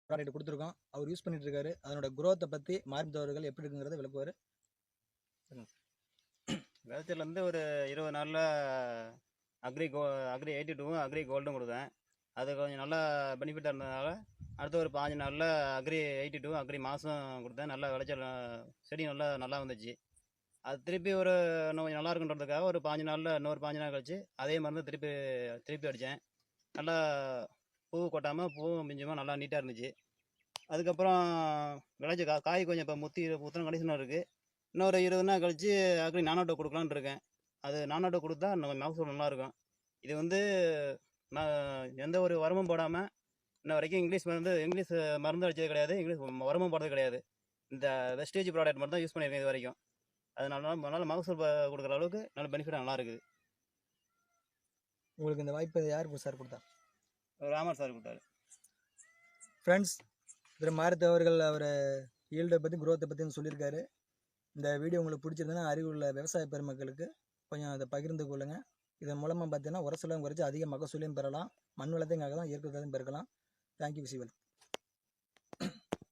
Product கொடுத்துருக்கோம். அவர் use பண்ணிட்டு இருக்காரு. அதனோட குரோத்தை பற்றி மார்பித் அவர்கள் எப்படி இருக்குங்கிறத விளக்குவார். விளைச்சல் ஒரு 20 நாளில் அக்ரி 82வும் அக்ரி கோல்டும் கொடுத்தேன். அது கொஞ்சம் நல்லா பெனிஃபிட்டாக இருந்ததுனால அடுத்த ஒரு 5 நாளில் அக்ரி 82 அக்ரி மாதம் கொடுத்தேன். நல்லா விளைச்சல் செடி நல்லா வந்துச்சு. அது திருப்பி இன்னும் கொஞ்சம் நல்லா இருக்குன்றதுக்காக ஒரு 5 நாளில் இன்னொரு 5 நாள் கழிச்சு அதே மருந்து திருப்பி அடித்தேன். நல்லா பூ கொட்டாமல் பூவும் பிஞ்சுமா நல்லா நீட்டாக இருந்துச்சு. அதுக்கப்புறம் விளைச்சல் காய் கொஞ்சம் இப்போ முத்தின கண்டிஷனாக இருக்குது. இன்னொரு 20 நாள் கழிச்சு அக்ரி நானோட்டோ கொடுக்கலான்னு இருக்கேன். அது நானோட்டோ கொடுத்தா மகசூல் நல்லாயிருக்கும். இது எந்த ஒரு உரமும் போடாமல் இன்ன வரைக்கும் இங்கிலீஷ் மருந்து அடித்தது கிடையாது, இங்கிலீஷ் உரமும் போடுறது கிடையாது. இந்த வெஸ்டேஜ் ப்ராடக்ட் மட்டும் தான் யூஸ் பண்ணியிருக்கேன் இது வரைக்கும். அதனால மகசூல் கொடுக்குற அளவுக்கு நல்ல பெனிஃபிட்டாக நல்லா இருக்குது. உங்களுக்கு இந்த வாய்ப்பு யார் சார் கொடுத்தா? ராமர் சார் கொடுத்தாரு. ஃப்ரெண்ட்ஸ், திரு மாருதி அவர்கள் அவர் ஈல்டை பற்றி குரோத்தை பற்றி சொல்லியிருக்காரு. இந்த வீடியோ உங்களுக்கு பிடிச்சிருந்ததுன்னா அறிவுள்ள விவசாய பெருமக்களுக்கு கொஞ்சம் அதை பகிர்ந்து கொள்ளுங்கள். இதன் மூலமாக பார்த்தீங்கன்னா உர செலவும் குறைச்சி அதிக மகசூலையும் பெறலாம். மண் வளத்தையும் தான் இயற்கை பெருக்கலாம். தேங்க்யூ விசிவல்.